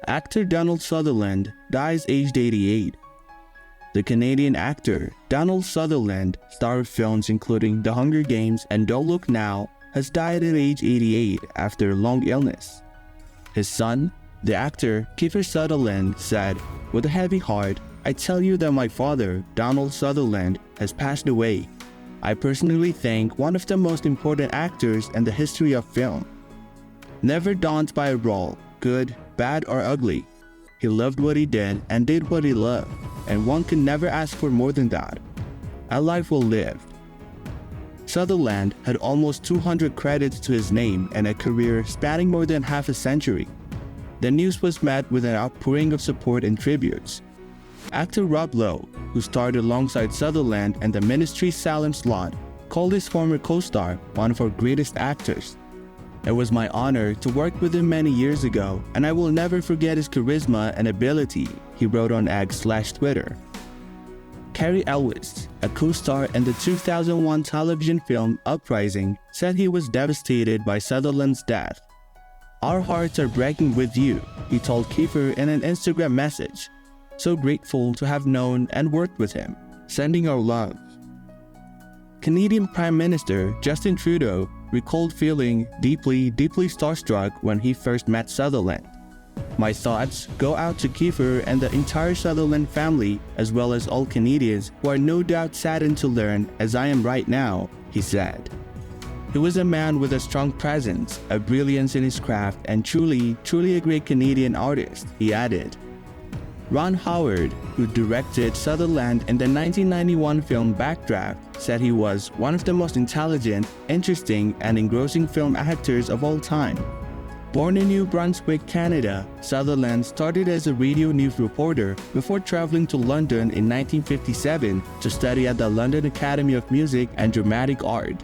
Actor Donald Sutherland dies aged 88. The Canadian actor Donald Sutherland, star of films including The Hunger Games and Don't Look Now, has died at age 88 after a long illness. His son, the actor Kiefer Sutherland, said, "With a heavy heart, I tell you that my father, Donald Sutherland, has passed away. I personally think one of the most important actors in the history of film. Never daunted by a role, good, bad or ugly. He loved what he did and did what he loved, and one can never ask for more than that. A life well lived." Sutherland had almost 200 credits to his name and a career spanning more than half a century. The news was met with an outpouring of support and tributes. Actor Rob Lowe, who starred alongside Sutherland in the Ministry's Salem slot, called his former co-star one of our greatest actors. "It was my honor to work with him many years ago, and I will never forget his charisma and ability," he wrote on X/Twitter. Cary Elwes, a co-star in the 2001 television film Uprising, said he was devastated by Sutherland's death. "Our hearts are breaking with you," he told Kiefer in an Instagram message. "So grateful to have known and worked with him. Sending our love." Canadian Prime Minister Justin Trudeau recalled feeling deeply starstruck when he first met Sutherland. "My thoughts go out to Kiefer and the entire Sutherland family, as well as all Canadians who are no doubt saddened to learn, as I am right now," he said. He was a man with a strong presence, a brilliance in his craft, and truly a great Canadian artist, he added. Ron Howard, who directed Sutherland in the 1991 film Backdraft, said he was one of the most intelligent, interesting, and engrossing film actors of all time. Born in New Brunswick, Canada, Sutherland started as a radio news reporter before traveling to London in 1957 to study at the London Academy of Music and Dramatic Art.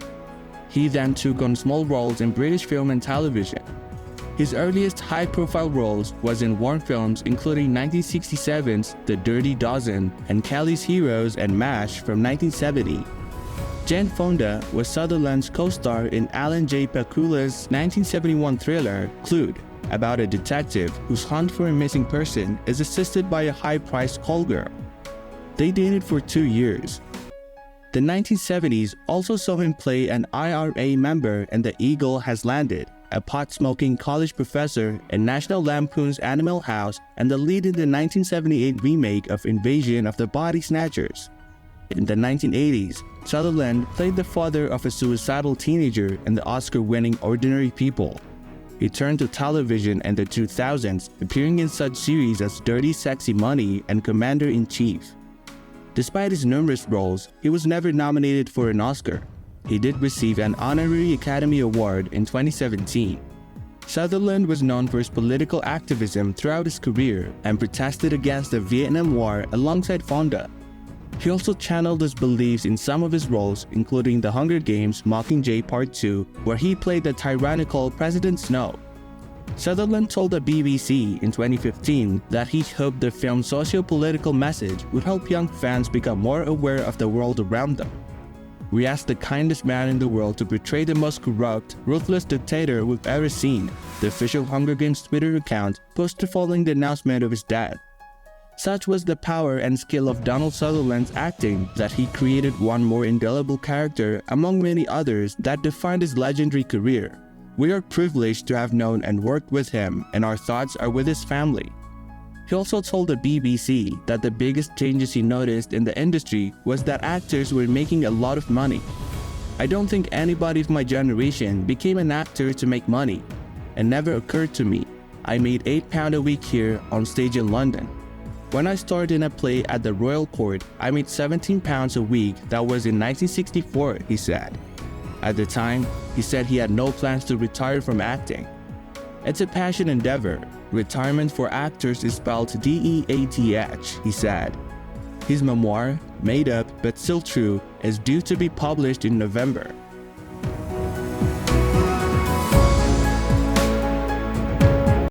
He then took on small roles in British film and television. His earliest high-profile roles was in war films including 1967's The Dirty Dozen and Kelly's Heroes and MASH from 1970. Jane Fonda was Sutherland's co-star in Alan J. Pakula's 1971 thriller Clued, about a detective whose hunt for a missing person is assisted by a high-priced call girl. They dated for 2 years. The 1970s also saw him play an IRA member in The Eagle Has Landed, a pot-smoking college professor in National Lampoon's Animal House, and the lead in the 1978 remake of Invasion of the Body Snatchers. In the 1980s, Sutherland played the father of a suicidal teenager in the Oscar-winning Ordinary People. He turned to television in the 2000s, appearing in such series as Dirty Sexy Money and Commander-in-Chief. Despite his numerous roles, he was never nominated for an Oscar. He did receive an honorary Academy Award in 2017. Sutherland was known for his political activism throughout his career and protested against the Vietnam War alongside Fonda. He also channeled his beliefs in some of his roles, including The Hunger Games Mockingjay Part 2, where he played the tyrannical President Snow. Sutherland told the BBC in 2015 that he hoped the film's socio-political message would help young fans become more aware of the world around them. "We asked the kindest man in the world to portray the most corrupt, ruthless dictator we've ever seen," the official Hunger Games Twitter account posted following the announcement of his death. Such was the power and skill of Donald Sutherland's acting that he created one more indelible character among many others that defined his legendary career. "We are privileged to have known and worked with him, and our thoughts are with his family." He also told the BBC that the biggest changes he noticed in the industry was that actors were making a lot of money. "I don't think anybody of my generation became an actor to make money. It never occurred to me. I made £8 a week here on stage in London. When I starred in a play at the Royal Court, I made £17 a week. That was in 1964, he said. At the time, he said he had no plans to retire from acting. "It's a passion endeavor. Retirement for actors is spelled DEATH, he said. His memoir, Made Up But Still True, is due to be published in November.